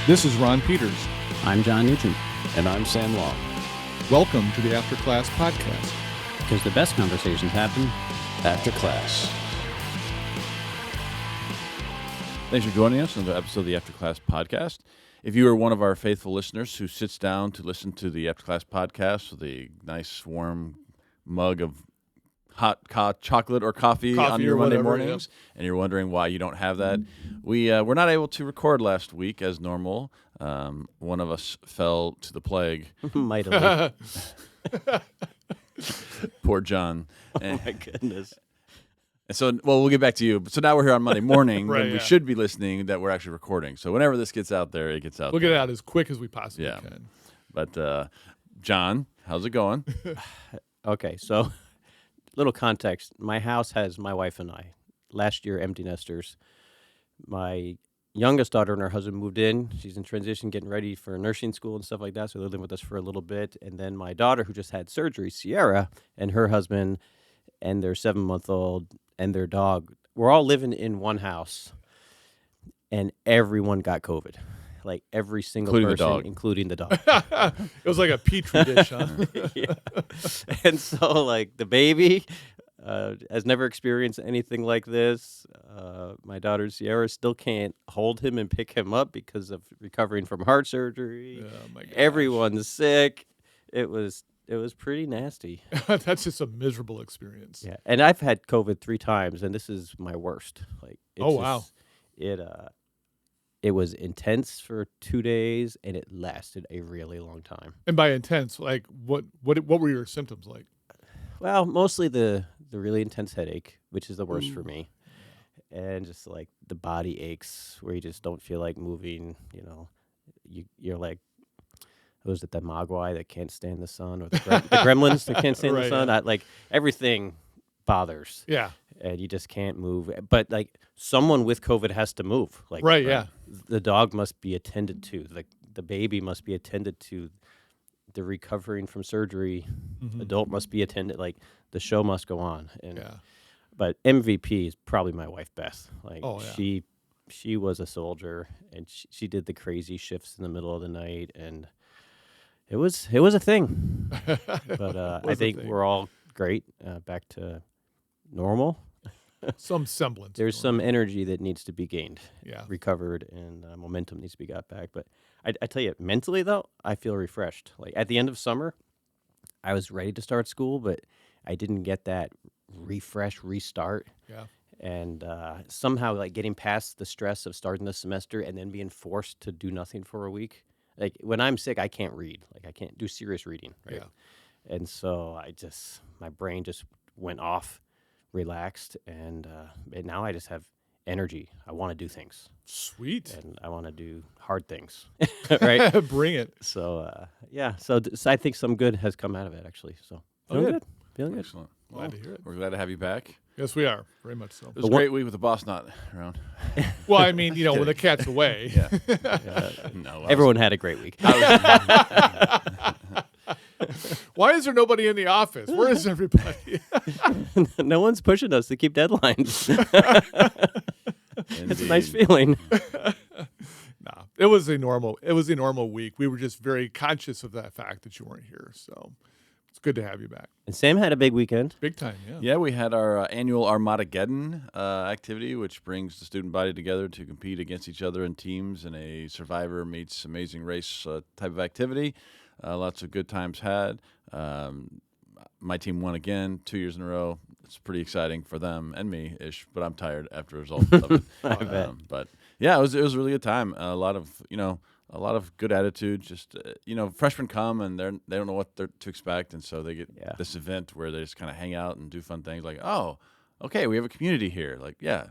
This is Ron Peters. I'm John Nugent. And I'm Sam Long. Welcome to the After Class Podcast. Because the best conversations happen After class. Thanks for joining us on another episode of the After Class Podcast. If you are one of our faithful listeners who sits down to listen to the After Class Podcast with a nice warm mug of hot chocolate or coffee on your Monday mornings, and you're wondering why you don't have that, we were not able to record last week as normal. One of us fell to the plague. mightily. Poor John. Oh my goodness. And so, well, we'll get back to you. So now we're here on Monday morning Right, when we should be listening that we're actually recording. So whenever this gets out there, it gets out We'll there. get it out as quick as we possibly Yeah. can. But, John, how's it going? Okay, so little context. My house has my wife and I. Last year, empty nesters. My youngest daughter and her husband moved in. She's in transition, getting ready for nursing school and stuff like that. So they're living with us for a little bit. And then my daughter, who just had surgery, Sierra, and her husband and their 7-month-old and their dog, we're all living in one house. And everyone got COVID. Like every single Including the person, dog. including the dog. It was like a petri dish, huh? Yeah. And so, like, the baby has never experienced anything like this. My daughter Sierra still can't hold him and pick him up because of recovering from heart surgery. Oh, my gosh. Everyone's sick. It was pretty nasty. That's just a miserable experience. Yeah, and I've had COVID 3 times, and this is my worst. Like, it's wow. It was intense for 2 days, and it lasted a really long time. And by intense, like what were your symptoms like? Well, mostly the really intense headache, which is the worst for me, and just like the body aches where you just don't feel like moving. You know, you're like, was it the Mogwai that can't stand the sun, or the Gremlins that can't stand Right, the sun? yeah. Like everything bothers, Yeah. and you just can't move. But like someone with COVID has to move. Like Right, yeah. the dog must be attended to. The baby must be attended to. The recovering from surgery adult must be attended. Like the show must go on. And Yeah. but MVP is probably my wife Beth. Like Oh, yeah. she was a soldier, and she did the crazy shifts in the middle of the night, and it was a thing. But I think we're all great, back to normal. Some semblance. There's some energy that needs to be gained, Yeah. recovered, and momentum needs to be got back. But I tell you, mentally though, I feel refreshed. Like at the end of summer, I was ready to start school, but I didn't get that restart. Yeah. And somehow, like getting past the stress of starting the semester and then being forced to do nothing for a week. Like when I'm sick, I can't read. Like I can't do serious reading. Right? Yeah. And so my brain just went off, relaxed, and now I just have energy. I want to do things, Sweet. and I want to do hard things, right? Bring it. So so I think some good has come out of it actually. So feeling good. good, feeling good. Excellent. Glad to hear it. We're glad to have you back. Yes, we are. Very much so. It was a great week with the boss not around. Well, I mean, when the cat's away. Yeah. No, Everyone had a great week. Why is there nobody in the office? Where is everybody? No one's pushing us to keep deadlines. It's a nice Indeed. feeling. Nah, it was a normal week. We were just very conscious of that fact that you weren't here. So it's good to have you back. And Sam had a big weekend. Big time, yeah. Yeah, we had our annual Armadageddon activity, which brings the student body together to compete against each other in teams in a Survivor meets Amazing Race type of activity. Lots of good times had. My team won again 2 years in a row. It's pretty exciting for them and me-ish, but I'm tired after the result of it. I bet. But yeah, it was a really good time. A lot of good attitude. Just freshmen come and they don't know what they're to expect, and so they get this event where they just kind of hang out and do fun things. Like, oh, okay, we have a community here. Like, yeah,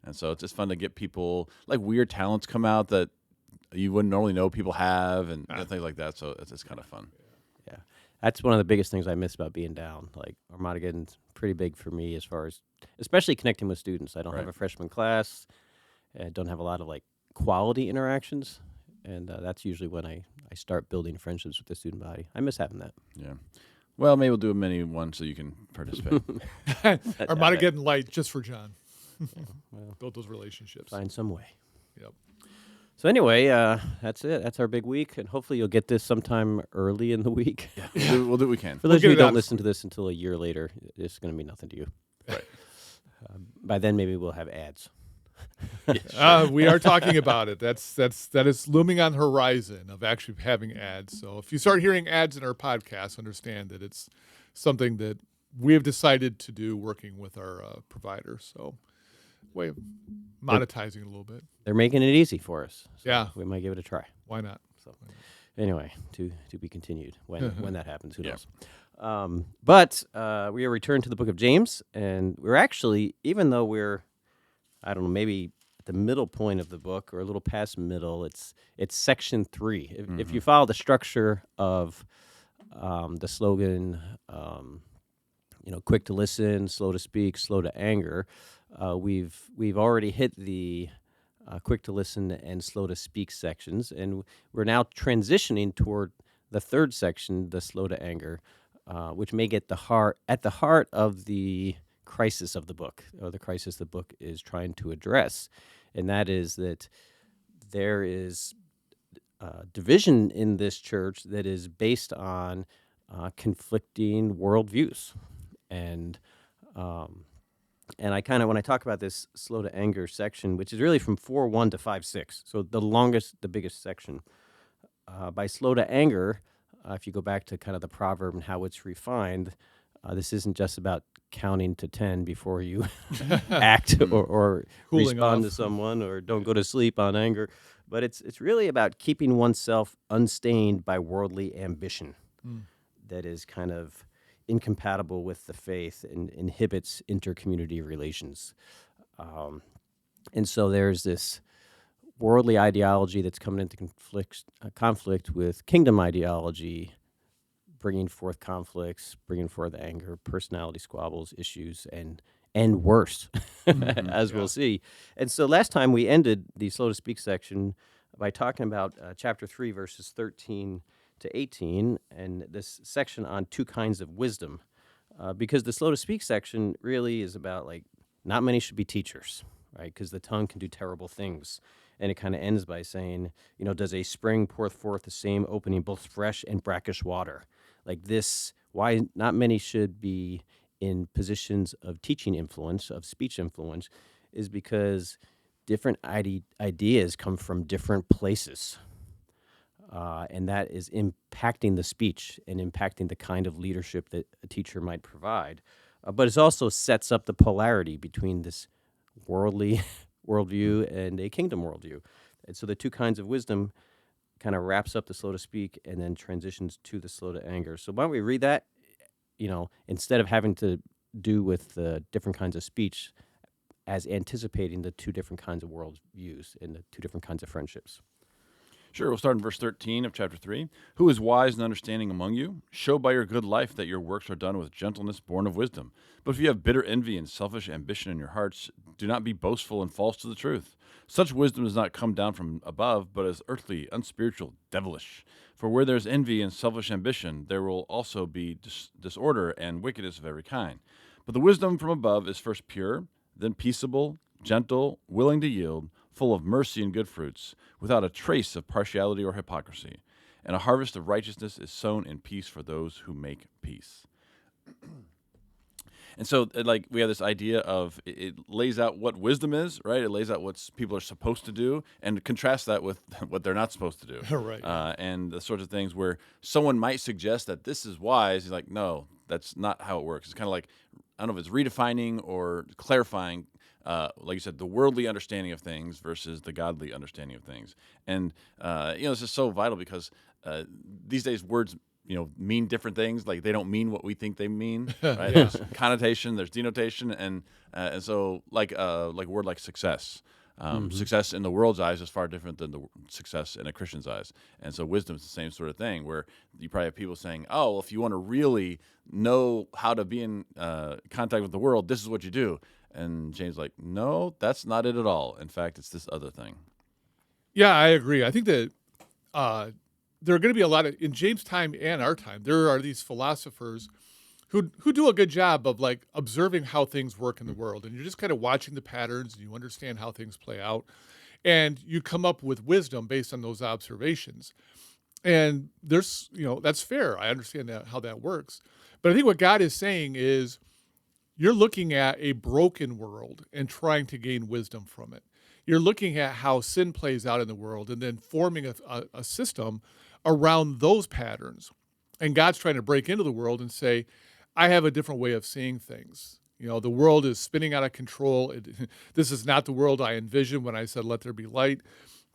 and so it's just fun to get people, like, weird talents come out that you wouldn't normally know people have, and things like that. So it's kind of fun. Yeah, that's one of the biggest things I miss about being down. Like Armadageddon's pretty big for me as far as, especially connecting with students. I don't have a freshman class. I don't have a lot of like quality interactions, and that's usually when I start building friendships with the student body. I miss having that. Yeah. Well, maybe we'll do a mini one so you can participate. Armadageddon light just for John. Well, Build those relationships. find some way. Yep. So anyway, that's it. That's our big week, and hopefully you'll get this sometime early in the week. We'll do what we can. For We'll those of get you it who don't out listen for to this until a year later, it's going to mean nothing to you. Right. By then, maybe we'll have ads. We are talking about it. That is looming on the horizon of actually having ads. So if you start hearing ads in our podcast, understand that it's something that we have decided to do working with our provider. So way of monetizing a little bit. They're making it easy for us. So Yeah. we might give it a try. Why not? So anyway, to be continued when that happens. Who Yeah. knows? But we are returned to the book of James, and we're actually, even though we're, I don't know, maybe at the middle point of the book or a little past middle, it's section 3. If you follow the structure of the slogan, quick to listen, slow to speak, slow to anger, we've already hit the quick to listen and slow to speak sections, and we're now transitioning toward the third section, the slow to anger, which may get at the heart of the crisis of the book, or the crisis the book is trying to address, and that is that there is division in this church that is based on conflicting worldviews, and I kind of, when I talk about this slow to anger section, which is really from 4:1 to 5:6, so the biggest section, by slow to anger, if you go back to kind of the proverb and how it's refined, this isn't just about counting to 10 before you act or Cooling respond off. to someone, or don't go to sleep on anger, but it's really about keeping oneself unstained by worldly ambition that is kind of incompatible with the faith and inhibits intercommunity relations. And so there's this worldly ideology that's coming into conflict with kingdom ideology, bringing forth conflicts, bringing forth anger, personality squabbles, issues, and worse, as we'll see. And so last time we ended the slow to speak section by talking about chapter 3, verses 13 to 18, and this section on 2 kinds of wisdom, because the slow to speak section really is about, like, not many should be teachers, right? Because the tongue can do terrible things. And it kind of ends by saying, does a spring pour forth the same opening both fresh and brackish water? Like this, why not many should be in positions of teaching influence, of speech influence, is because different ideas come from different places. And that is impacting the speech and impacting the kind of leadership that a teacher might provide. But it also sets up the polarity between this worldly worldview and a kingdom worldview. And so the 2 kinds of wisdom kind of wraps up the slow to speak and then transitions to the slow to anger. So why don't we read that, instead of having to do with the different kinds of speech, as anticipating the 2 different kinds of worldviews and the 2 different kinds of friendships. Sure, we'll start in verse 13 of chapter 3. Who is wise and understanding among you? Show by your good life that your works are done with gentleness born of wisdom. But if you have bitter envy and selfish ambition in your hearts, do not be boastful and false to the truth. Such wisdom does not come down from above, but is earthly, unspiritual, devilish. For where there is envy and selfish ambition, there will also be disorder and wickedness of every kind. But the wisdom from above is first pure, then peaceable, gentle, willing to yield, full of mercy and good fruits, without a trace of partiality or hypocrisy. And a harvest of righteousness is sown in peace for those who make peace. And so, we have this idea of it lays out what wisdom is, right? It lays out what people are supposed to do, and contrasts that with what they're not supposed to do. Right. And the sorts of things where someone might suggest that this is wise. He's like, no, that's not how it works. It's kind of like, I don't know if it's redefining or clarifying, like you said, the worldly understanding of things versus the godly understanding of things. And, this is so vital because these days words mean different things. Like they don't mean what we think they mean. Right? There's connotation, there's denotation, and so like a word like success. Success in the world's eyes is far different than the success in a Christian's eyes. And so wisdom is the same sort of thing, where you probably have people saying, oh, well, if you want to really know how to be in contact with the world, this is what you do. And James is like, no, that's not it at all. In fact, it's this other thing. Yeah, I agree. I think that there are going to be a lot of, in James' time and our time, there are these philosophers who do a good job of like observing how things work in the world. And you're just kind of watching the patterns and you understand how things play out. and you come up with wisdom based on those observations. And there's, that's fair. I understand that how that works. But I think what God is saying is you're looking at a broken world and trying to gain wisdom from it. You're looking at how sin plays out in the world and then forming a system around those patterns. And God's trying to break into the world and say, I have a different way of seeing things. The world is spinning out of control. This is not the world I envisioned when I said, let there be light.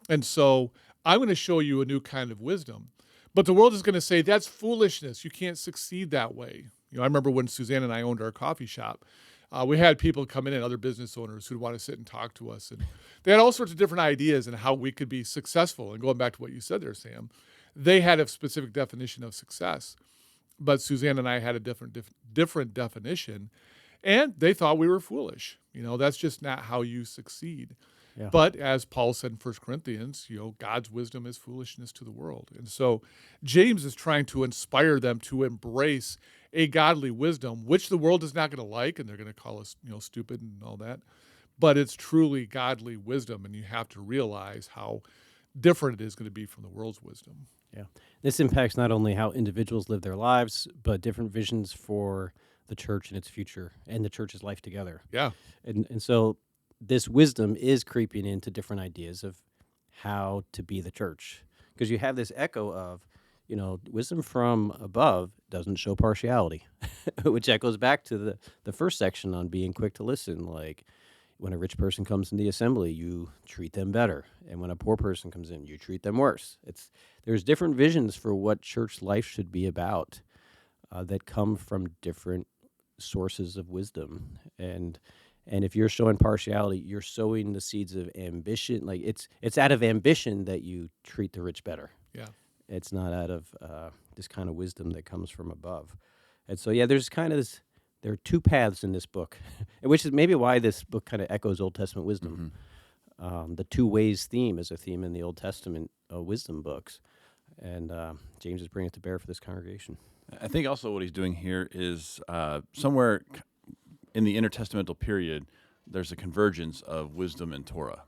And so I'm going to show you a new kind of wisdom. But the world is going to say, that's foolishness. You can't succeed that way. I remember when Suzanne and I owned our coffee shop, we had people come in and other business owners who'd want to sit and talk to us. And they had all sorts of different ideas on how we could be successful. And going back to what you said there, Sam, they had a specific definition of success. But Suzanne and I had a different definition. And they thought we were foolish. That's just not how you succeed. Yeah. But as Paul said in 1 Corinthians, God's wisdom is foolishness to the world. And so James is trying to inspire them to embrace a godly wisdom, which the world is not going to like, and they're going to call us, stupid and all that. But it's truly godly wisdom, and you have to realize how different it is going to be from the world's wisdom. Yeah. This impacts not only how individuals live their lives, but different visions for the church and its future and the church's life together. Yeah. And so this wisdom is creeping into different ideas of how to be the church. Because you have this echo of, wisdom from above doesn't show partiality, which echoes back to the first section on being quick to listen. Like when a rich person comes in the assembly, you treat them better. And when a poor person comes in, you treat them worse. There's different visions for what church life should be about that come from different sources of wisdom. And if you're showing partiality, you're sowing the seeds of ambition. Like it's out of ambition that you treat the rich better. Yeah. It's not out of this kind of wisdom that comes from above. And so, there's kind of this, there are two paths in this book, which is maybe why this book kind of echoes Old Testament wisdom. Mm-hmm. The two ways theme is a theme in the Old Testament wisdom books. And James is bringing it to bear for this congregation. I think also what he's doing here is somewhere in the intertestamental period, there's a convergence of wisdom and Torah,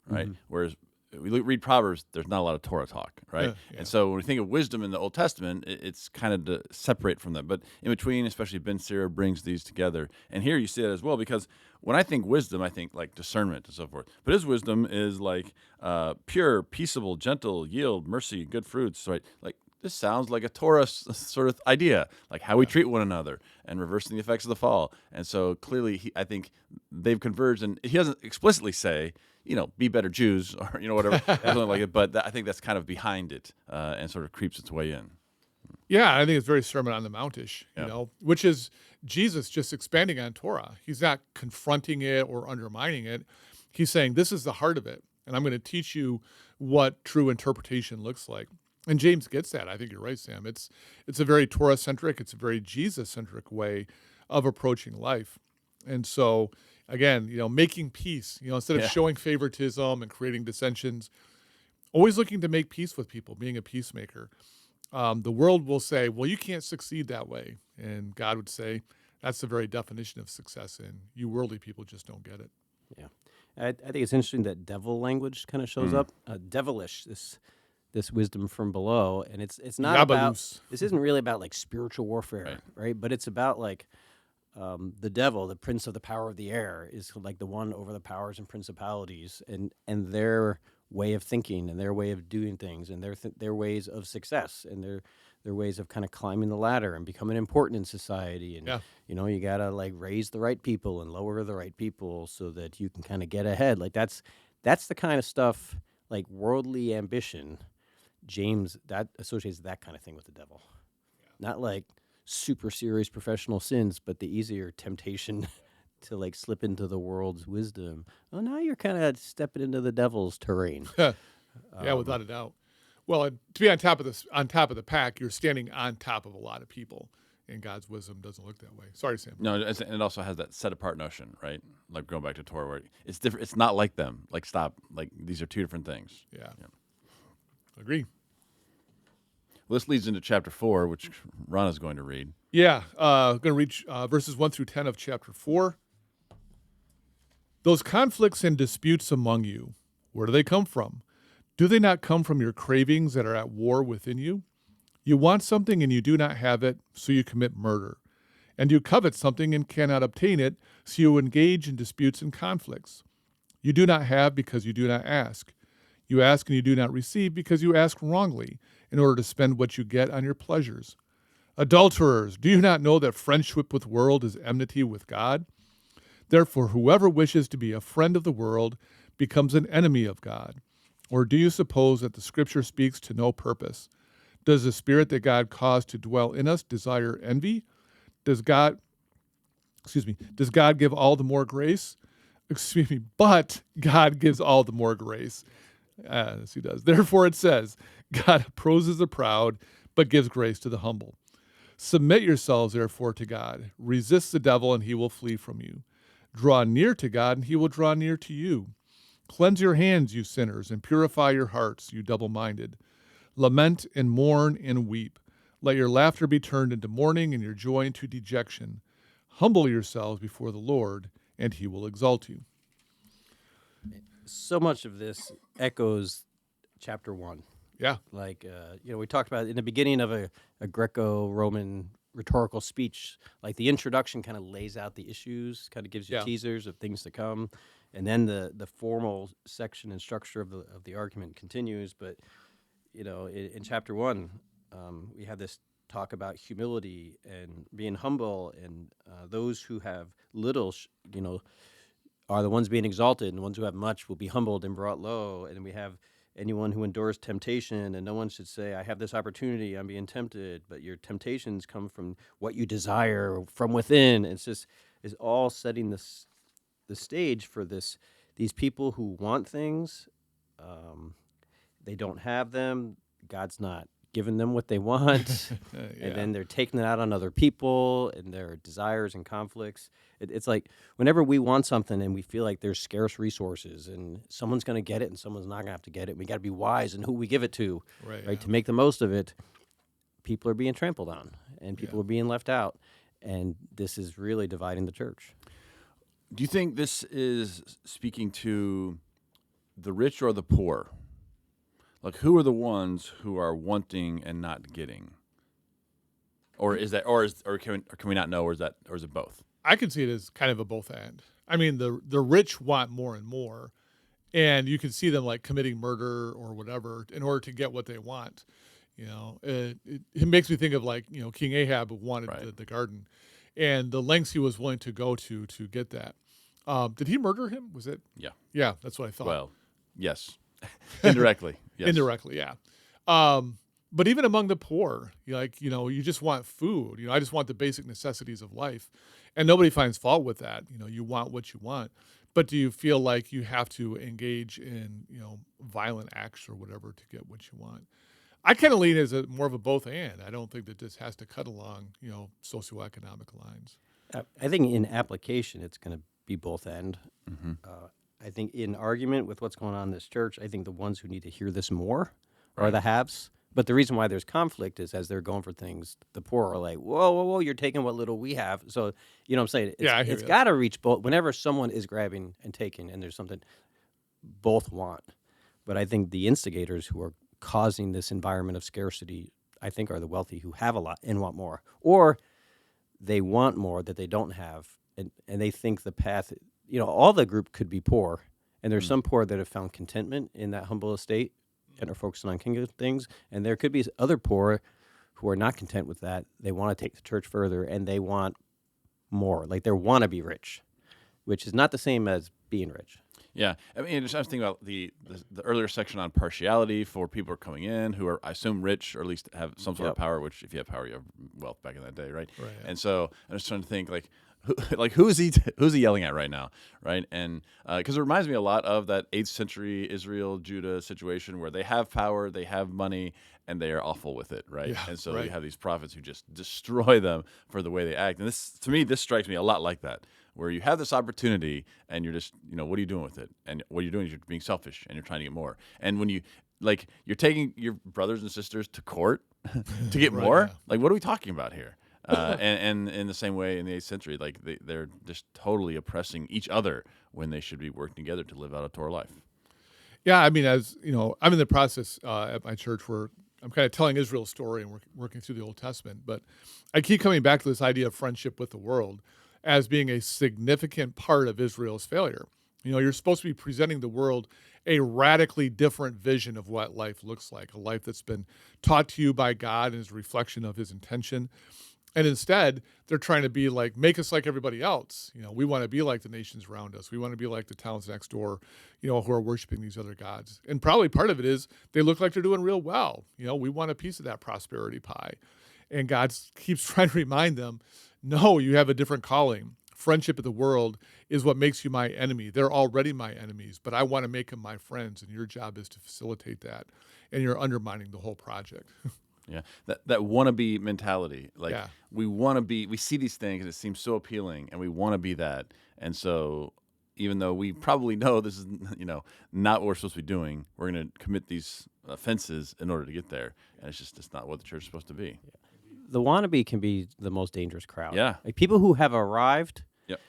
right? Mm-hmm. Whereas we read Proverbs, there's not a lot of Torah talk, right? Yeah. And so when we think of wisdom in the Old Testament, it's kind of to separate from that. But in between, especially Ben Sira brings these together. And here you see it as well, because when I think wisdom, I think like discernment and so forth. But his wisdom is like pure, peaceable, gentle, yield, mercy, good fruits, right? Like this sounds like a Torah sort of idea, like how we treat one another and reversing the effects of the fall. And so clearly, I think they've converged. And he doesn't explicitly say, be better Jews or, whatever, something like it. But I think that's kind of behind it and sort of creeps its way in. Yeah, I think it's very Sermon on the Mount-ish, which is Jesus just expanding on Torah. He's not confronting it or undermining it. He's saying, this is the heart of it, and I'm going to teach you what true interpretation looks like. And James gets that. I think you're right, Sam. It's a very Torah-centric, it's a very Jesus-centric way of approaching life. And so, again, making peace, instead of showing favoritism and creating dissensions, always looking to make peace with people, being a peacemaker. The world will say, well, you can't succeed that way. And God would say, that's the very definition of success, and you worldly people just don't get it. Yeah. I think it's interesting that devil language kind of shows up. Devilish, this wisdom from below. And it's not about, this isn't really about like spiritual warfare, right? But it's about like the devil, the prince of the power of the air, is like the one over the powers and principalities and their way of thinking and their way of doing things and their ways of success and their ways of kind of climbing the ladder and becoming important in society. And, you got to like raise the right people and lower the right people so that you can kind of get ahead. Like that's the kind of stuff, like worldly ambition. James, that associates that kind of thing with the devil. Yeah. Not like super serious professional sins, but the easier temptation to like slip into the world's wisdom. Oh, now you're kind of stepping into the devil's terrain. Yeah, without a doubt. Well, to be on top of the pack, you're standing on top of a lot of people, and God's wisdom doesn't look that way. Sorry, Sam. No, and it also has that set apart notion, right? Like going back to Torah, where it's different. It's not like them. Like stop. Like these are two different things. Yeah. Agree. Well, this leads into chapter 4, which Ron is going to read. Yeah, going to read verses 1 through 10 of chapter 4. Those conflicts and disputes among you, Where do they come from? Do they not come from your cravings that are at war within you? You want something and you do not have it, so you commit murder. And you covet something and cannot obtain it, so you engage in disputes and conflicts. You do not have because you do not ask. You ask and you do not receive because you ask wrongly, in order to spend what you get on your pleasures. Adulterers, do you not know that friendship with the world is enmity with God? Therefore, whoever wishes to be a friend of the world becomes an enemy of God. Or do you suppose that the Scripture speaks to no purpose? Does the Spirit that God caused to dwell in us desire envy? Does God give all the more grace? But God gives all the more grace. Yes, he does. Therefore it says, God opposes the proud, but gives grace to the humble. Submit yourselves, therefore, to God. Resist the devil, and he will flee from you. Draw near to God, and he will draw near to you. Cleanse your hands, you sinners, and purify your hearts, you double-minded. Lament and mourn and weep. Let your laughter be turned into mourning and your joy into dejection. Humble yourselves before the Lord, and he will exalt you. So much of this echoes chapter 1. Yeah. Like, we talked about in the beginning of a Greco-Roman rhetorical speech, like the introduction kind of lays out the issues, kind of gives you teasers of things to come. And then the formal section and structure of the argument continues. But, in chapter 1, we have this talk about humility and being humble, and those who have little, are the ones being exalted, and the ones who have much will be humbled and brought low. And we have anyone who endures temptation, and no one should say, I have this opportunity, I'm being tempted, but your temptations come from what you desire from within. It's all setting the stage for these people who want things. They don't have them. God's not giving them what they want. And then they're taking it out on other people and their desires and conflicts. It's like whenever we want something and we feel like there's scarce resources and someone's going to get it and someone's not going to have to get it, we got to be wise in who we give it to, right? To make the most of it. People are being trampled on and people are being left out. And this is really dividing the church. Do you think this is speaking to the rich or the poor? Like, who are the ones who are wanting and not getting? Or is that, or can we not know, or is it both? I can see it as kind of a both and. I mean, the rich want more and more, and you can see them like committing murder or whatever in order to get what they want. It makes me think of like King Ahab who wanted the garden, and the lengths he was willing to go to get that. Did he murder him? Was it? Yeah. Yeah, that's what I thought. Well, yes. Indirectly. Yes. Indirectly, yeah. But even among the poor, you just want food. I just want the basic necessities of life. And nobody finds fault with that. You want what you want. But do you feel like you have to engage in, violent acts or whatever to get what you want? I kind of lean as more of a both and. I don't think that this has to cut along, socioeconomic lines. I think in application, it's going to be both and. Mm-hmm. I think in argument with what's going on in this church, I think the ones who need to hear this more are the haves. But the reason why there's conflict is as they're going for things, the poor are like, whoa, you're taking what little we have. So, you know what I'm saying? It's got to reach both. Whenever someone is grabbing and taking and there's something both want. But I think the instigators who are causing this environment of scarcity, I think, are the wealthy who have a lot and want more. Or they want more that they don't have, and they think the path... all the group could be poor, and there's some poor that have found contentment in that humble estate and are focusing on kingdom things, and there could be other poor who are not content with that. They want to take the church further, and they want more. Like they want to be rich, which is not the same as being rich. Yeah, I mean, I was thinking about the earlier section on partiality for people who are coming in who are, I assume, rich or at least have some sort of power. Which, if you have power, you have wealth back in that day, right? Right. And so I'm just trying to think who's he yelling at right now, right? And because it reminds me a lot of that 8th century Israel Judah situation where they have power, they have money, and they are awful with it, right? Yeah, and so you have these prophets who just destroy them for the way they act. And this, to me, this strikes me a lot like that, where you have this opportunity and you're just, what are you doing with it? And what you're doing is you're being selfish and you're trying to get more. And when you're taking your brothers and sisters to court to get more, what are we talking about here? And in the same way in the 8th century, they're just totally oppressing each other when they should be working together to live out a Torah life. Yeah, I mean, as you know, I'm in the process at my church where I'm kind of telling Israel's story and working through the Old Testament. But I keep coming back to this idea of friendship with the world as being a significant part of Israel's failure. You know, you're supposed to be presenting the world a radically different vision of what life looks like, a life that's been taught to you by God and is a reflection of his intention. And instead, they're trying to be like, make us like everybody else. You know, we want to be like the nations around us. We want to be like the towns next door, you know, who are worshiping these other gods. And probably part of it is they look like they're doing real well. You know, we want a piece of that prosperity pie. And God keeps trying to remind them, no, you have a different calling. Friendship with the world is what makes you my enemy. They're already my enemies, but I want to make them my friends. And your job is to facilitate that. And you're undermining the whole project. Yeah, that wannabe mentality. Like Yeah. we see these things and it seems so appealing, and we want to be that. And so, even though we probably know this is, not what we're supposed to be doing, we're going to commit these offenses in order to get there. And it's not what the church is supposed to be. The wannabe can be the most dangerous crowd. Yeah. Like people who have arrived, Yep.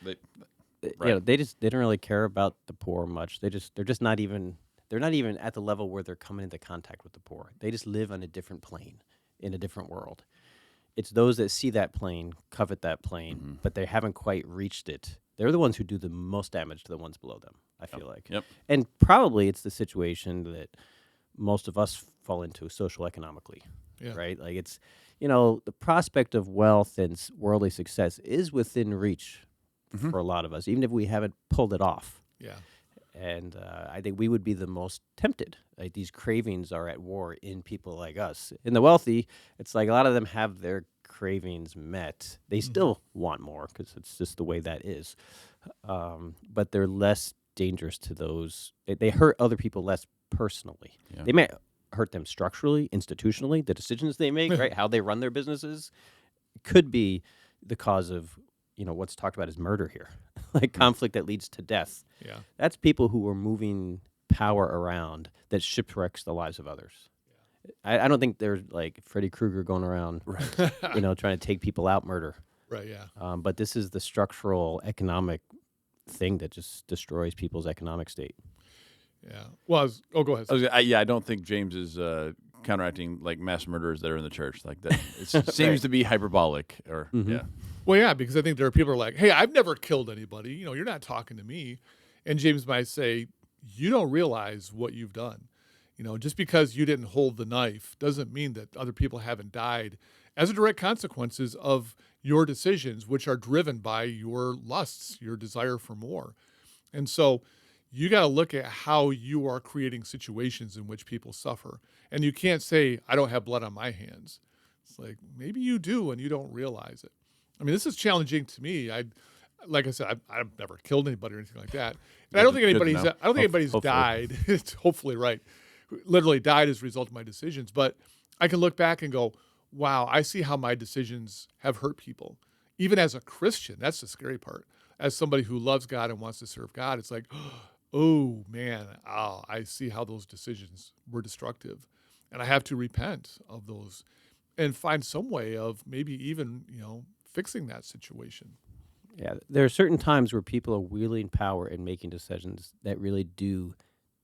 they don't really care about the poor much. They're not even at the level where they're coming into contact with the poor. They just live on a different plane, in a different world. It's those that see that plane, covet that plane, but they haven't quite reached it. They're the ones who do the most damage to the ones below them, I feel like. Yep. And probably it's the situation that most of us fall into social economically, right? Like it's, the prospect of wealth and worldly success is within reach for a lot of us, even if we haven't pulled it off. Yeah. And I think we would be the most tempted. Like these cravings are at war in people like us. In the wealthy, it's like a lot of them have their cravings met. They still want more because it's just the way that is. But they're less dangerous to those. They hurt other people less personally. Yeah. They may hurt them structurally, institutionally. The decisions they make, right, how they run their businesses, could be the cause of what's talked about as murder here, like conflict that leads to death. Yeah. That's people who are moving power around that shipwrecks the lives of others. I don't think they're like Freddy Krueger going around, trying to take people out, murder. Right. Yeah. But this is the structural economic thing that just destroys people's economic state. Yeah. Well, go ahead. I don't think James is counteracting like mass murderers that are in the church like that. It seems to be hyperbolic, or yeah. Well, yeah, because I think there are people who are like, hey, I've never killed anybody. You're not talking to me. And James might say, you don't realize what you've done. Just because you didn't hold the knife doesn't mean that other people haven't died as a direct consequences of your decisions, which are driven by your lusts, your desire for more. And so you got to look at how you are creating situations in which people suffer. And you can't say, I don't have blood on my hands. It's like, maybe you do and you don't realize it. I mean, this is challenging to me. Like I said, I've never killed anybody or anything like that. And I don't think anybody's died. It's hopefully right. Literally died as a result of my decisions. But I can look back and go, wow, I see how my decisions have hurt people. Even as a Christian, that's the scary part. As somebody who loves God and wants to serve God, it's like, oh man, I see how those decisions were destructive. And I have to repent of those and find some way of maybe even, fixing that situation. Yeah, there are certain times where people are wielding power and making decisions that really do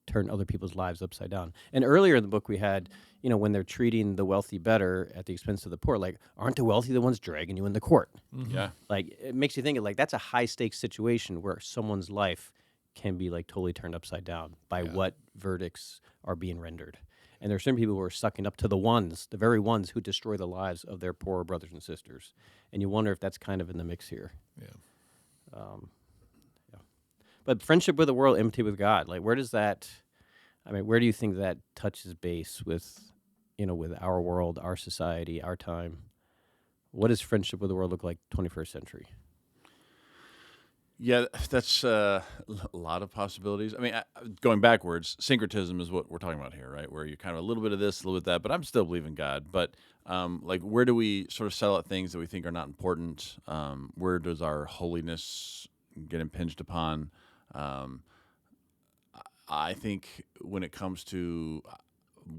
turn other people's lives upside down. And earlier in the book we had, when they're treating the wealthy better at the expense of the poor, like, aren't the wealthy the ones dragging you in the court? Mm-hmm. Yeah. Like, it makes you think, like, that's a high-stakes situation where someone's life can be, like, totally turned upside down by what verdicts are being rendered. And there are certain people who are sucking up to the very ones who destroy the lives of their poorer brothers and sisters. And you wonder if that's kind of in the mix here. Yeah. But friendship with the world, enmity with God, like, where do you think that touches base with, with our world, our society, our time? What does friendship with the world look like 21st century? Yeah, that's a lot of possibilities. I mean, going backwards, syncretism is what we're talking about here, right? Where you're kind of a little bit of this, a little bit of that, but I'm still believing God. But like, where do we sort of settle at things that we think are not important? Where does our holiness get impinged upon? I think when it comes to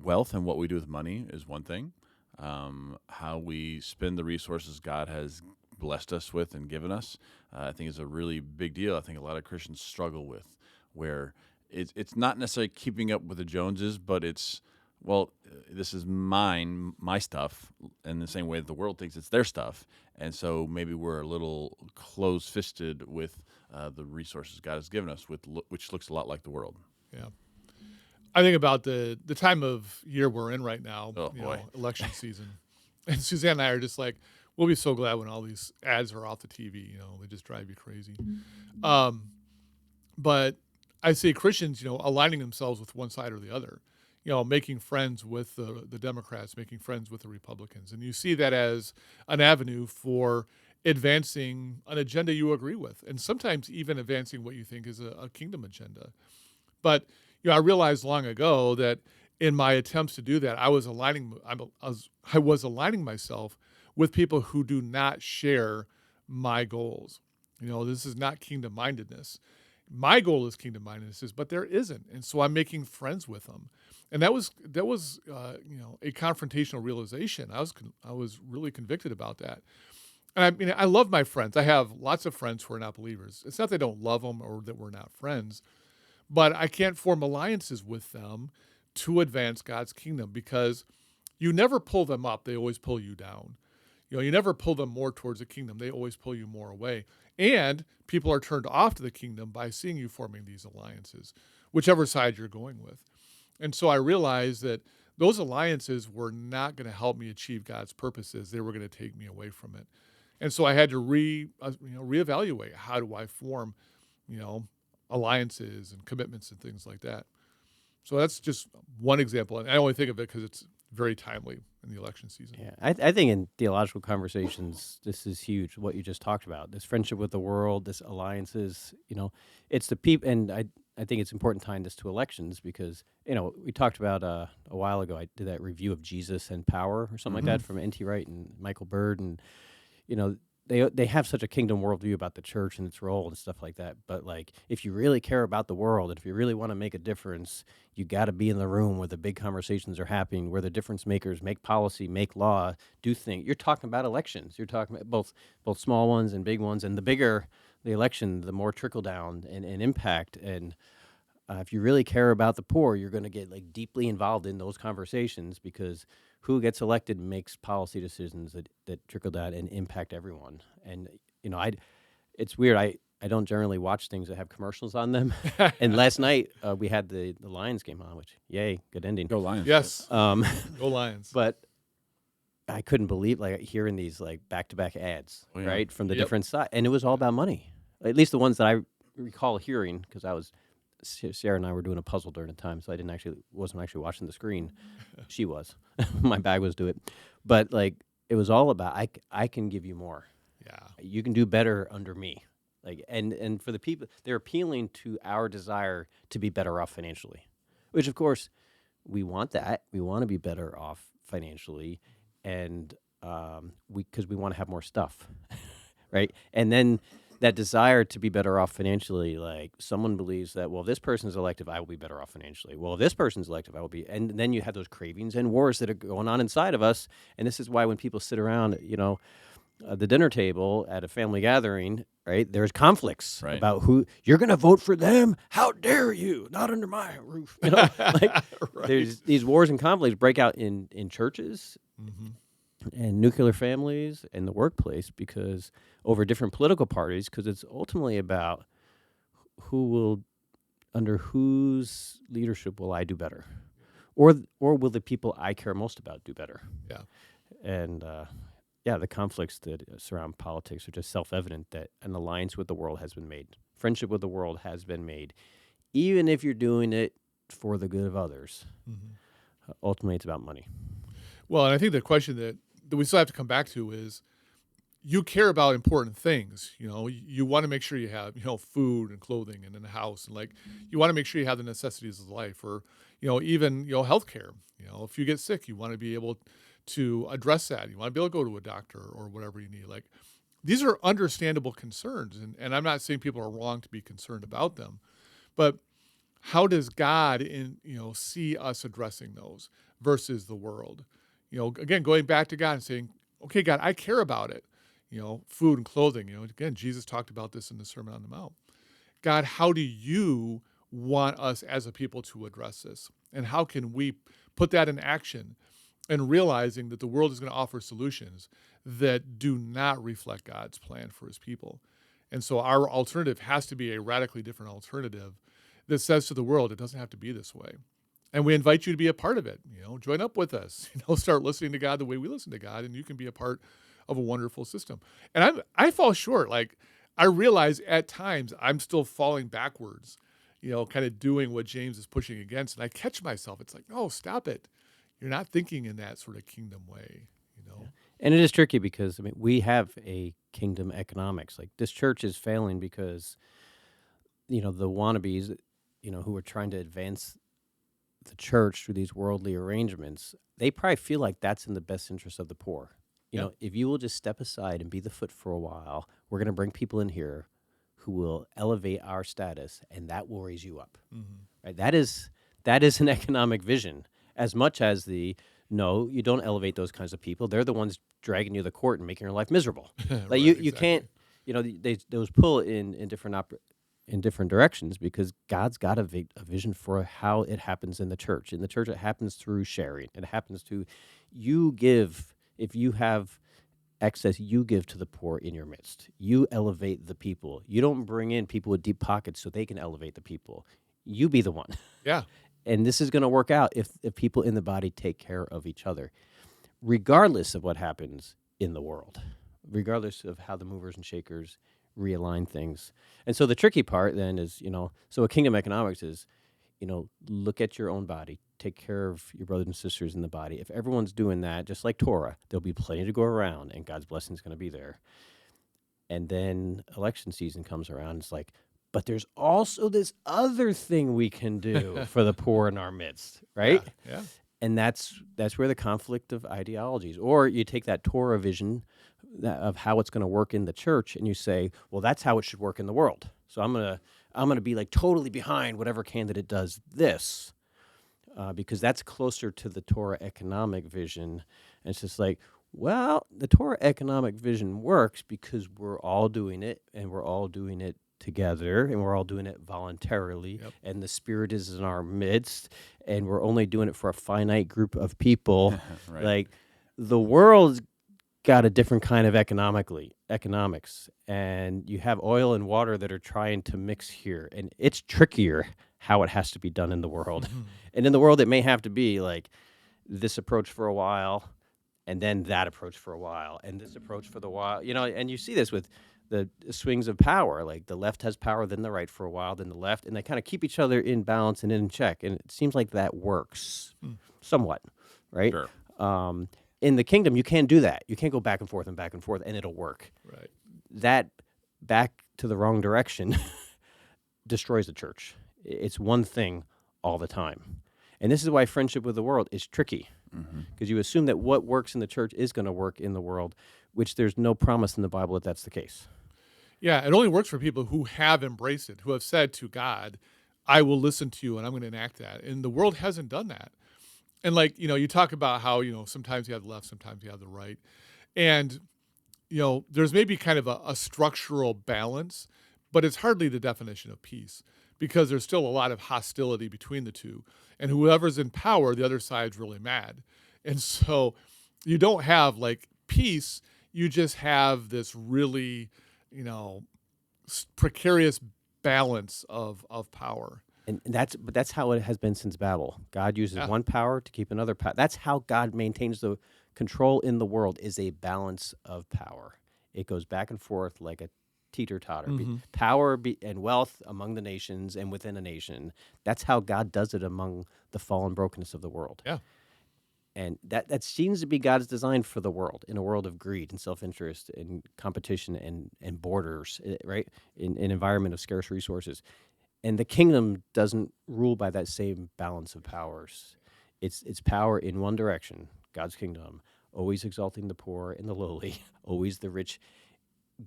wealth and what we do with money is one thing. How we spend the resources God has blessed us with and given us, I think is a really big deal. I think a lot of Christians struggle with, where it's not necessarily keeping up with the Joneses, but it's, well, this is mine, my stuff, in the same way that the world thinks it's their stuff. And so maybe we're a little close-fisted with the resources God has given us, which looks a lot like the world. Yeah. I think about the time of year we're in right now, Oh, boy. election season. And Suzanne and I are just like, we'll be so glad when all these ads are off the TV. They just drive you crazy. But I see Christians, aligning themselves with one side or the other, making friends with the Democrats, making friends with the Republicans. And you see that as an avenue for advancing an agenda you agree with, and sometimes even advancing what you think is a kingdom agenda. But I realized long ago that in my attempts to do that, I was aligning myself with people who do not share my goals. This is not kingdom mindedness. My goal is kingdom mindedness, but there isn't, and so I'm making friends with them, and that was a confrontational realization. I was really convicted about that, and I love my friends. I have lots of friends who are not believers. It's not that I don't love them or that we're not friends, but I can't form alliances with them to advance God's kingdom, because you never pull them up; they always pull you down. You never pull them more towards the kingdom; they always pull you more away. And people are turned off to the kingdom by seeing you forming these alliances, whichever side you're going with. And so I realized that those alliances were not going to help me achieve God's purposes. They were going to take me away from it. And so I had to reevaluate, how do I form, alliances and commitments and things like that. So that's just one example. And I only think of it because it's very timely in the election season. Yeah, I think in theological conversations, this is huge, what you just talked about. This friendship with the world, this alliances, it's the people. And I think it's important tying this to elections because, we talked about a while ago, I did that review of Jesus and Power or something like that from N.T. Wright and Michael Bird. And, they have such a kingdom worldview about the church and its role and stuff like that. But like, if you really care about the world, and if you really want to make a difference, you got to be in the room where the big conversations are happening, where the difference makers make policy, make law, do things. You're talking about elections. You're talking about both small ones and big ones. And the bigger the election, the more trickle down and impact. And if you really care about the poor, you're going to get like deeply involved in those conversations, because who gets elected makes policy decisions that trickle down and impact everyone. And it's weird. I don't generally watch things that have commercials on them. And last night we had the Lions game on, which yay, good ending. Go Lions. Yes. Go Lions. But I couldn't believe hearing these back-to-back ads, right, from the different sides, and it was all about money. At least the ones that I recall hearing, because Sarah and I were doing a puzzle during the time, so I wasn't actually watching the screen. She was. My bag was to it. But it was all about I can give you more. Yeah. You can do better under me. And for the people, they're appealing to our desire to be better off financially, which of course we want that. We want to be better off financially, and because we want to have more stuff, right? And then that desire to be better off financially, someone believes that, well, this person's elected, I will be better off financially. Well, if this person's elected, I will be. And then you have those cravings and wars that are going on inside of us. And this is why when people sit around, the dinner table at a family gathering, right, there's conflicts about who you're going to vote for them. How dare you? Not under my roof. There's these wars and conflicts break out in churches. Mm-hmm. And nuclear families and the workplace, because over different political parties, because it's ultimately about under whose leadership will I do better, or will the people I care most about do better? Yeah, and the conflicts that surround politics are just self-evident that an alliance with the world has been made, friendship with the world has been made, even if you're doing it for the good of others. Mm-hmm. Ultimately, it's about money. Well, and I think the question that we still have to come back to is, you care about important things. You want to make sure you have, food and clothing and in the house, and you want to make sure you have the necessities of life, or, even, healthcare. If you get sick, you want to be able to address that. You want to be able to go to a doctor or whatever you need. These are understandable concerns, and I'm not saying people are wrong to be concerned about them, but how does God see us addressing those versus the world? Again, going back to God and saying, okay, God, I care about it. Food and clothing. Again, Jesus talked about this in the Sermon on the Mount. God, how do you want us as a people to address this? And how can we put that in action and realizing that the world is going to offer solutions that do not reflect God's plan for his people? And so our alternative has to be a radically different alternative that says to the world, it doesn't have to be this way. And we invite you to be a part of it. Join up with us. Start listening to God the way we listen to God, and you can be a part of a wonderful system. And I fall short. Like, I realize at times I'm still falling backwards, kind of doing what James is pushing against. And I catch myself. It's like, no, stop it. You're not thinking in that sort of kingdom way, Yeah. And it is tricky because, we have a kingdom economics. Like, this church is failing because, the wannabes, who are trying to advance the church through these worldly arrangements, they probably feel like that's in the best interest of the poor. If you will just step aside and be the foot for a while, we're going to bring people in here who will elevate our status, and that will raise you up. Right? That is an economic vision, as much as no, you don't elevate those kinds of people. They're the ones dragging you to the court and making your life miserable. Like, Right, you exactly. can't, those pull in different directions, because God's got a vision for how it happens in the church. In the church, it happens through sharing. It happens to you give. If you have excess, you give to the poor in your midst. You elevate the people. You don't bring in people with deep pockets so they can elevate the people. You be the one. Yeah. And this is going to work out if people in the body take care of each other, regardless of what happens in the world, regardless of how the movers and shakers realign things. And so the tricky part then is, so a kingdom economics is, look at your own body, take care of your brothers and sisters in the body. If everyone's doing that, just like Torah, there'll be plenty to go around, and God's blessing is going to be there. And then election season comes around. It's like, but there's also this other thing we can do for the poor in our midst, right? Yeah. And that's where the conflict of ideologies, or you take that Torah vision of how it's going to work in the church, and you say, well, that's how it should work in the world. So I'm gonna be like totally behind whatever candidate does this, because that's closer to the Torah economic vision. And it's just like, well, the Torah economic vision works because we're all doing it, and we're all doing it together, and we're all doing it voluntarily, Yep. and the Spirit is in our midst, and we're only doing it for a finite group of people. Right. Like, the world's got a different kind of economics, and you have oil and water that are trying to mix here, and it's trickier how it has to be done in the world. And in the world, it may have to be like this approach for a while, and then that approach for a while, and this approach for the while, and you see this with the swings of power. Like, the left has power, then the right for a while, then the left, and they kind of keep each other in balance and in check. And it seems like that works somewhat, right? Sure. In the kingdom, you can't do that. You can't go back and forth, and it'll work. Right. That back to the wrong direction destroys the church. It's one thing all the time. And this is why friendship with the world is tricky, because you assume that what works in the church is going to work in the world, which there's no promise in the Bible that that's the case. Yeah, it only works for people who have embraced it, who have said to God, I will listen to you and I'm going to enact that. And the world hasn't done that. And you talk about how, sometimes you have the left, sometimes you have the right. And, there's maybe kind of a structural balance, but it's hardly the definition of peace, because there's still a lot of hostility between the two. And whoever's in power, the other side's really mad. And so you don't have peace, you just have this really, precarious balance of power. And that's how it has been since Babel. God uses one power to keep another power. That's how God maintains the control in the world, is a balance of power. It goes back and forth like a teeter-totter. Power and wealth among the nations and within a nation. That's how God does it among the fallen brokenness of the world. Yeah. And that seems to be God's design for the world, in a world of greed and self-interest and competition and borders, right? In an environment of scarce resources. And the kingdom doesn't rule by that same balance of powers. It's power in one direction, God's kingdom, always exalting the poor and the lowly, always the rich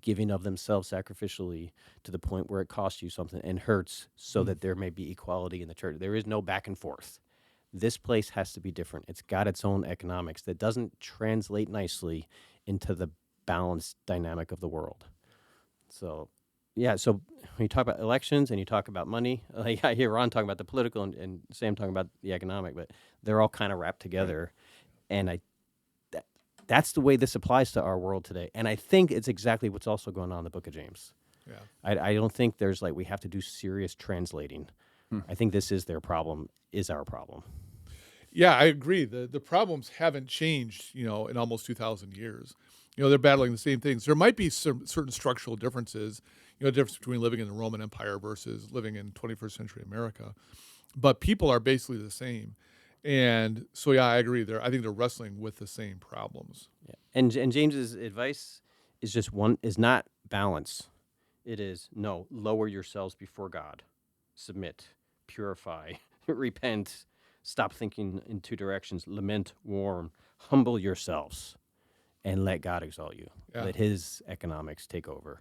giving of themselves sacrificially to the point where it costs you something and hurts, so that there may be equality in the church. There is no back and forth. This place has to be different. It's got its own economics that doesn't translate nicely into the balanced dynamic of the world. So Yeah, so when you talk about elections and you talk about money, like I hear Ron talking about the political and Sam talking about the economic, but they're all kind of wrapped together. And that, that's the way this applies to our world today. And I think it's exactly what's also going on in the book of James. Yeah. I don't think there's like we have to do serious translating. Hmm. I think this is their problem, is our problem. Yeah, I agree. The problems haven't changed, in almost 2,000 years. They're battling the same things. There might be some certain structural differences, the difference between living in the Roman Empire versus living in 21st century America. But people are basically the same. And so, yeah, I agree. I think they're wrestling with the same problems. Yeah. And James's advice is just is not balance. It is no, lower yourselves before God. Submit, purify, repent, stop thinking in two directions, lament, warm, humble yourselves, and let God exalt you. Yeah. Let his economics take over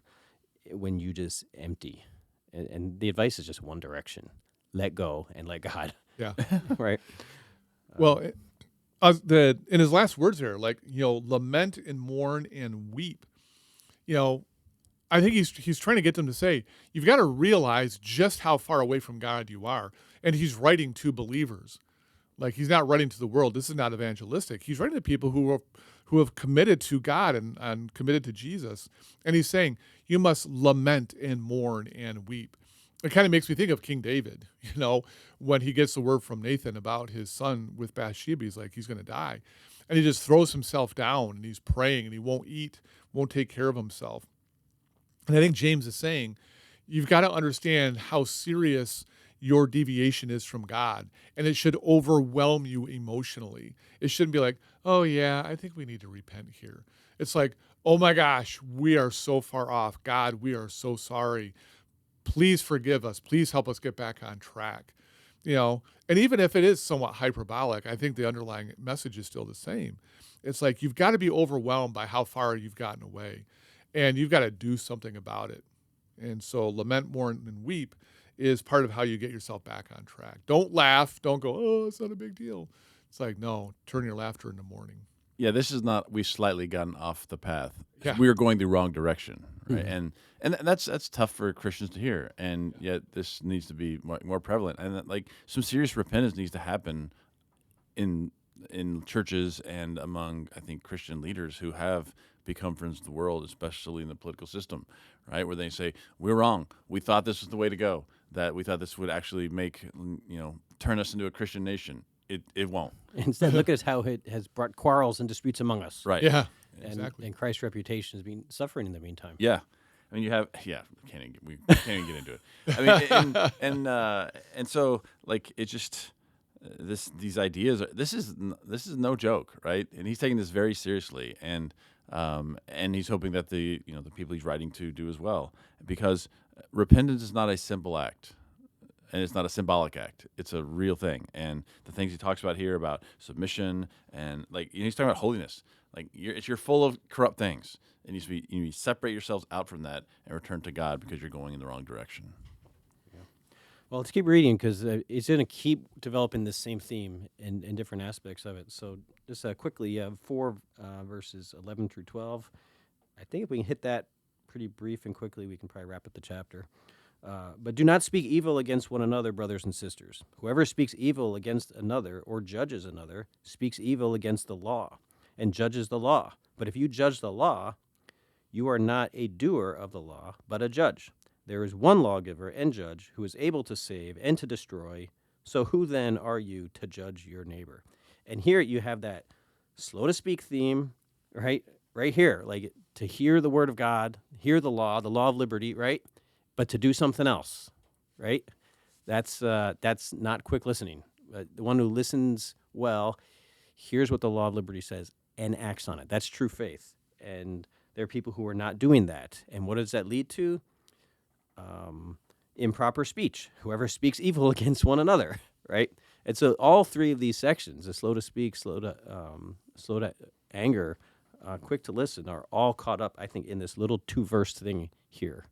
when you just empty. And the advice is just one direction. Let go and let God. Yeah. Right? Well, in his last words there, lament and mourn and weep. I think he's trying to get them to say, you've got to realize just how far away from God you are. And he's writing to believers. Like, he's not writing to the world. This is not evangelistic. He's writing to people who have committed to God and committed to Jesus. And he's saying, you must lament and mourn and weep. It kind of makes me think of King David, when he gets the word from Nathan about his son with Bathsheba. He's like, he's going to die. And he just throws himself down and he's praying and he won't eat, won't take care of himself. And I think James is saying, you've got to understand how serious your deviation is from God, and it should overwhelm you emotionally. It shouldn't be like, oh yeah, I think we need to repent here. It's like, oh my gosh, we are so far off. God, we are so sorry. Please forgive us. Please help us get back on track. And even if it is somewhat hyperbolic, I think the underlying message is still the same. It's like, you've got to be overwhelmed by how far you've gotten away, and you've got to do something about it. And so lament, mourn, and weep is part of how you get yourself back on track. Don't laugh. Don't go, oh, it's not a big deal. It's like, no, turn your laughter into mourning. Yeah, this is not. We've slightly gotten off the path. Yeah. We are going the wrong direction, right? Mm-hmm. And that's tough for Christians to hear. And yet, this needs to be more prevalent. And like some serious repentance needs to happen in churches and among, I think, Christian leaders who have become friends of the world, especially in the political system, right? Where they say, we're wrong. We thought this was the way to go. That we thought this would actually turn us into a Christian nation. It won't. Instead, look at how it has brought quarrels and disputes among us. Right. Yeah, And, exactly. and Christ's reputation has been suffering in the meantime. Yeah. I mean, we can't even get into it. I mean, and so like it just these ideas this is no joke, right? And he's taking this very seriously, and he's hoping that the people he's writing to do as well, because repentance is not a simple act. And it's not a symbolic act. It's a real thing. And the things he talks about here about submission and he's talking about holiness. Like you're full of corrupt things. And you separate yourselves out from that and return to God because you're going in the wrong direction. Yeah. Well, let's keep reading because it's going to keep developing this same theme in different aspects of it. So just quickly, 4 verses 11 through 12. I think if we can hit that pretty brief and quickly, we can probably wrap up the chapter. But do not speak evil against one another, brothers and sisters. Whoever speaks evil against another or judges another speaks evil against the law and judges the law. But if you judge the law, you are not a doer of the law, but a judge. There is one lawgiver and judge who is able to save and to destroy. So who then are you to judge your neighbor? And here you have that slow to speak theme, right here, like to hear the word of God, hear the law of liberty, right? But to do something else, right? That's not quick listening. The one who listens well hears what the law of liberty says and acts on it. That's true faith. And there are people who are not doing that. And what does that lead to? Improper speech. Whoever speaks evil against one another, right? And so all three of these sections, the slow to speak, slow to anger, quick to listen, are all caught up, I think, in this little 2-verse thing here.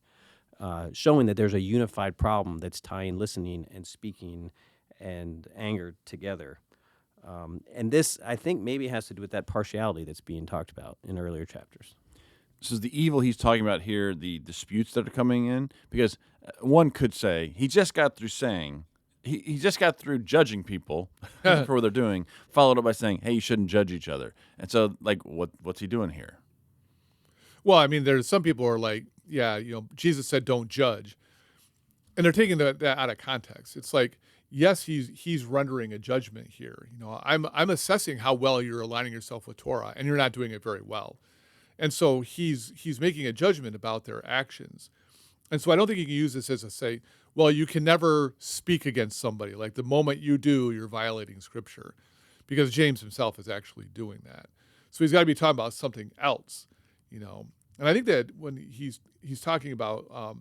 Showing that there's a unified problem that's tying listening and speaking and anger together. And this, I think, maybe has to do with that partiality that's being talked about in earlier chapters. So is the evil he's talking about here the disputes that are coming in? Because one could say he just got through saying, he just got through judging people for what they're doing, followed up by saying, hey, you shouldn't judge each other. And so, like, what's he doing here? Well, I mean, there's some people who are like, yeah, Jesus said don't judge. And they're taking that out of context. It's like, yes, he's rendering a judgment here. I'm assessing how well you're aligning yourself with Torah, and you're not doing it very well. And so he's making a judgment about their actions. And so I don't think you can use this as a say, well, you can never speak against somebody. Like the moment you do, you're violating Scripture, because James himself is actually doing that. So he's got to be talking about something else, And I think that when he's talking about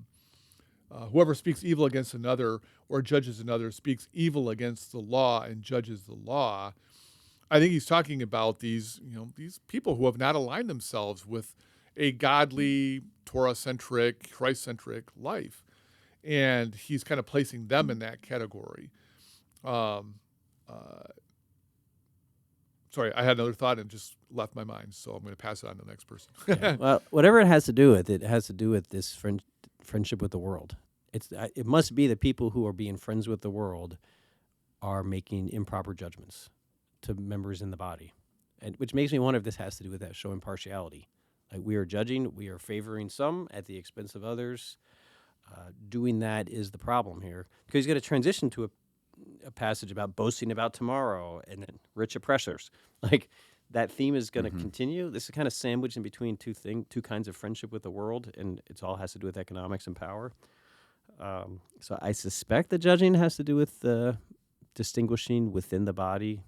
whoever speaks evil against another or judges another speaks evil against the law and judges the law, I think he's talking about these people who have not aligned themselves with a godly, Torah-centric, Christ-centric life. And he's kind of placing them in that category. Sorry, I had another thought and just left my mind, so I'm going to pass it on to the next person. Yeah. Well, whatever it has to do with, it has to do with this friendship with the world. It must be the people who are being friends with the world are making improper judgments to members in the body, and which makes me wonder if this has to do with that showing partiality. Like we are judging, we are favoring some at the expense of others. Doing that is the problem here, because he's going to transition to a passage about boasting about tomorrow and then rich oppressors. Like that theme is going to continue. This is kind of sandwiched in between two kinds of friendship with the world, and it all has to do with economics and power. So I suspect the judging has to do with distinguishing within the body,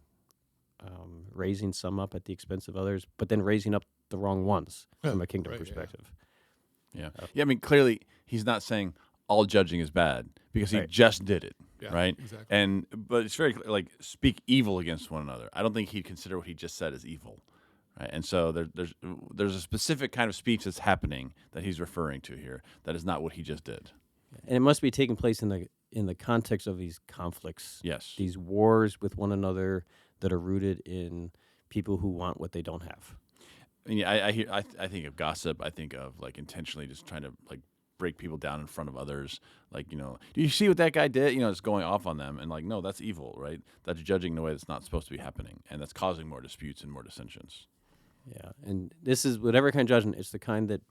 raising some up at the expense of others, but then raising up the wrong ones from a kingdom perspective. Yeah. I mean, clearly he's not saying all judging is bad because he just did it, right? Exactly. But it's very clear, like speak evil against one another. I don't think he'd consider what he just said as evil, right? And so there's a specific kind of speech that's happening that he's referring to here that is not what he just did. And it must be taking place in the context of these conflicts. Yes. These wars with one another that are rooted in people who want what they don't have. I mean, I think of gossip. I think of like intentionally just trying to like break people down in front of others. Like, do you see what that guy did? It's going off on them. And like, no, that's evil, right? That's judging in a way that's not supposed to be happening. And that's causing more disputes and more dissensions. Yeah. And this is whatever kind of judgment, it's the kind that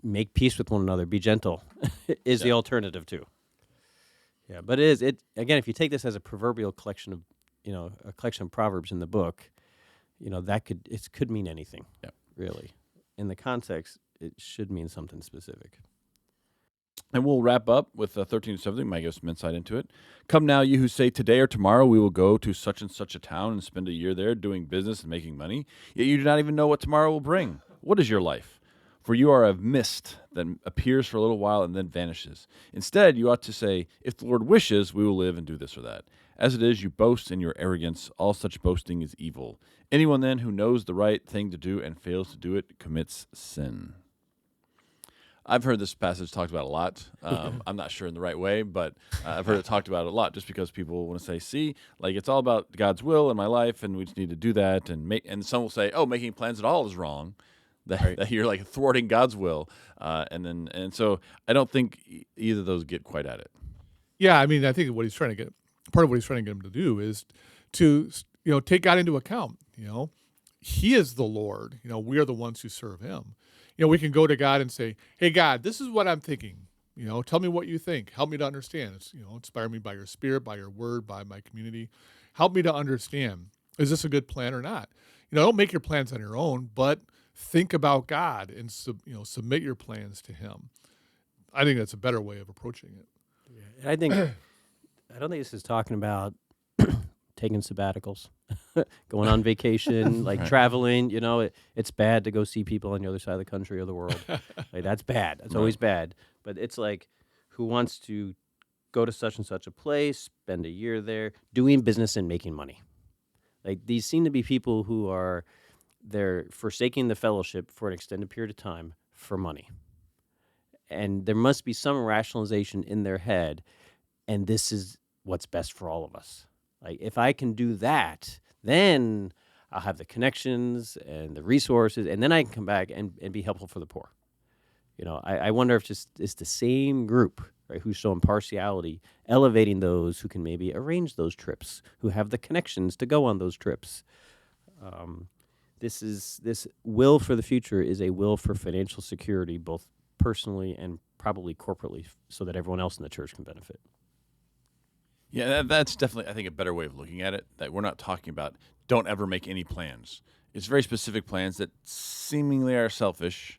make peace with one another, be gentle, is the alternative too. Yeah. But it again, if you take this as a proverbial collection of, a collection of proverbs in the book, that could mean anything. Yeah. Really. In the context, it should mean something specific. And we'll wrap up with 13 to 17. Might give some insight into it. Come now, you who say, today or tomorrow we will go to such and such a town and spend a year there doing business and making money. Yet you do not even know what tomorrow will bring. What is your life? For you are a mist that appears for a little while and then vanishes. Instead, you ought to say, if the Lord wishes, we will live and do this or that. As it is, you boast in your arrogance. All such boasting is evil. Anyone then who knows the right thing to do and fails to do it commits sin. I've heard this passage talked about a lot. I'm not sure in the right way, but I've heard it talked about a lot just because people want to say, see, like it's all about God's will in my life and we just need to do that. And some will say, oh, making plans at all is wrong, that you're like thwarting God's will. And so I don't think either of those get quite at it. Yeah, I mean, I think part of what he's trying to get him to do is to, take God into account. He is the Lord. We are the ones who serve him. We can go to God and say, hey, God, this is what I'm thinking. Tell me what you think. Help me to understand. Inspire me by your spirit, by your word, by my community. Help me to understand. Is this a good plan or not? Don't make your plans on your own, but think about God and submit your plans to him. I think that's a better way of approaching it. Yeah. And I don't think this is talking about taking sabbaticals, going on vacation, like traveling. It's bad to go see people on the other side of the country or the world. Like that's bad. That's always bad. But it's like, who wants to go to such and such a place, spend a year there, doing business and making money? Like these seem to be people who they're forsaking the fellowship for an extended period of time for money. And there must be some rationalization in their head, and this is what's best for all of us. Like, if I can do that, then I'll have the connections and the resources, and then I can come back and be helpful for the poor. I wonder if it's the same group, right, who's showing partiality, elevating those who can maybe arrange those trips, who have the connections to go on those trips. This will for the future is a will for financial security, both personally and probably corporately, so that everyone else in the church can benefit. Yeah, that's definitely, I think, a better way of looking at it, that we're not talking about don't ever make any plans. It's very specific plans that seemingly are selfish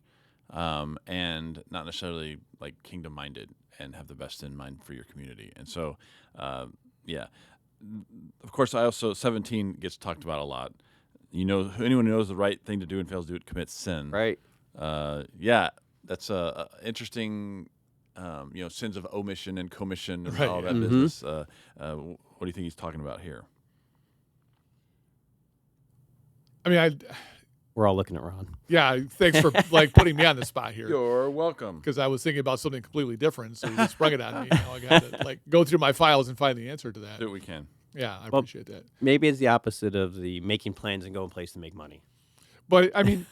and not necessarily like kingdom-minded and have the best in mind for your community. And so, yeah. Of course, 17 gets talked about a lot. Anyone who knows the right thing to do and fails to do it commits sin. Right. Yeah, that's a interesting... sins of omission and commission and all that business. What do you think he's talking about here? I mean, We're all looking at Ron. yeah, thanks for putting me on the spot here. You're welcome. Because I was thinking about something completely different, so you just sprung it on me. I got to go through my files and find the answer to that. Do what we can. Yeah, I appreciate that. Maybe it's the opposite of the making plans and going place to make money. But I mean,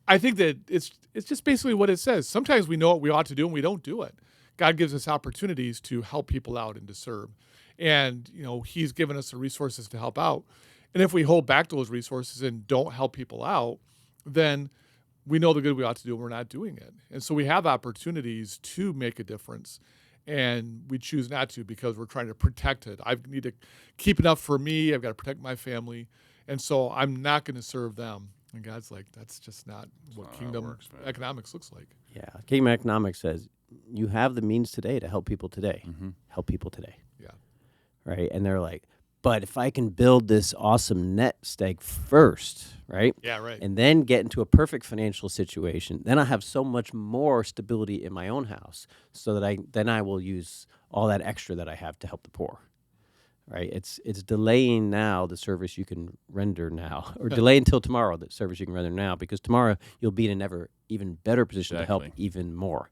I think that it's just basically what it says. Sometimes we know what we ought to do and we don't do it. God gives us opportunities to help people out and to serve. And, he's given us the resources to help out. And if we hold back those resources and don't help people out, then we know the good we ought to do and we're not doing it. And so we have opportunities to make a difference. And we choose not to because we're trying to protect it. I need to keep enough for me. I've got to protect my family. And so I'm not going to serve them. And God's like, that's just not what kingdom economics looks like. Yeah. Kingdom economics says you have the means today to help people today. Mm-hmm. Help people today. Yeah. Right. And they're like, but if I can build this awesome nest egg first, right? Yeah, right. And then get into a perfect financial situation, then I'll have so much more stability in my own house so that I will use all that extra that I have to help the poor. Right? It's delaying now the service you can render now, or delay until tomorrow the service you can render now, because tomorrow you'll be in an even better position to help even more.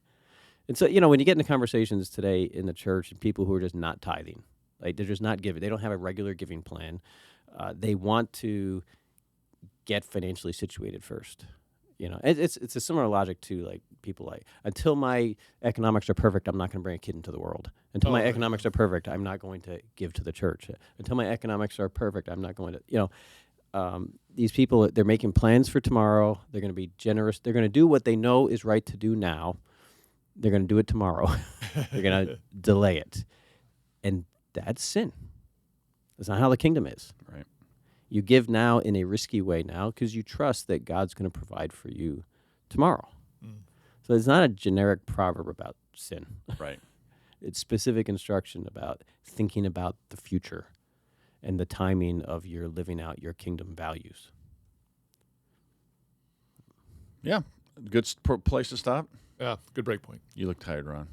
And so, when you get into conversations today in the church and people who are just not tithing, like they're just not giving, they don't have a regular giving plan. They want to get financially situated first. It's a similar logic to like people like, until my economics are perfect, I'm not going to bring a kid into the world. Until my economics are perfect, I'm not going to give to the church. Until my economics are perfect, I'm not going to, these people, they're making plans for tomorrow. They're going to be generous. They're going to do what they know is right to do now. They're going to do it tomorrow. They're going to delay it. And that's sin. That's not how the kingdom is. Right. You give now in a risky way now because you trust that God's going to provide for you tomorrow. Mm. So it's not a generic proverb about sin. Right. It's specific instruction about thinking about the future and the timing of your living out your kingdom values. Yeah. Good place to stop. Yeah, good break point. You look tired, Ron.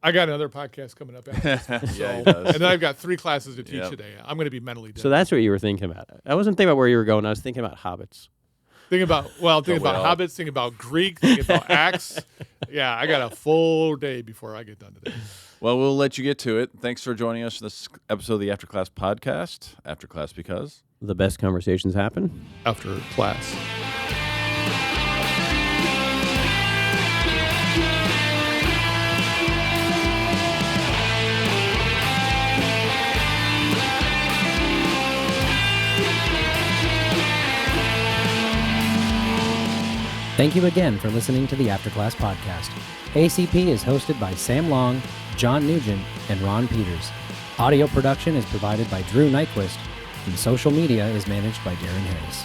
I got another podcast coming up after this. Yeah, he does. And then I've got 3 classes to teach today. I'm going to be mentally dead. So that's what you were thinking about. I wasn't thinking about where you were going. I was thinking about hobbits. Thinking about hobbits, thinking about Greek, thinking about Acts. Yeah, I got a full day before I get done today. Well, we'll let you get to it. Thanks for joining us in this episode of the After Class podcast. After Class because the best conversations happen after class. Thank you again for listening to the Afterclass Podcast. ACP is hosted by Sam Long, John Nugent, and Ron Peters. Audio production is provided by Drew Nyquist, and social media is managed by Darren Harris.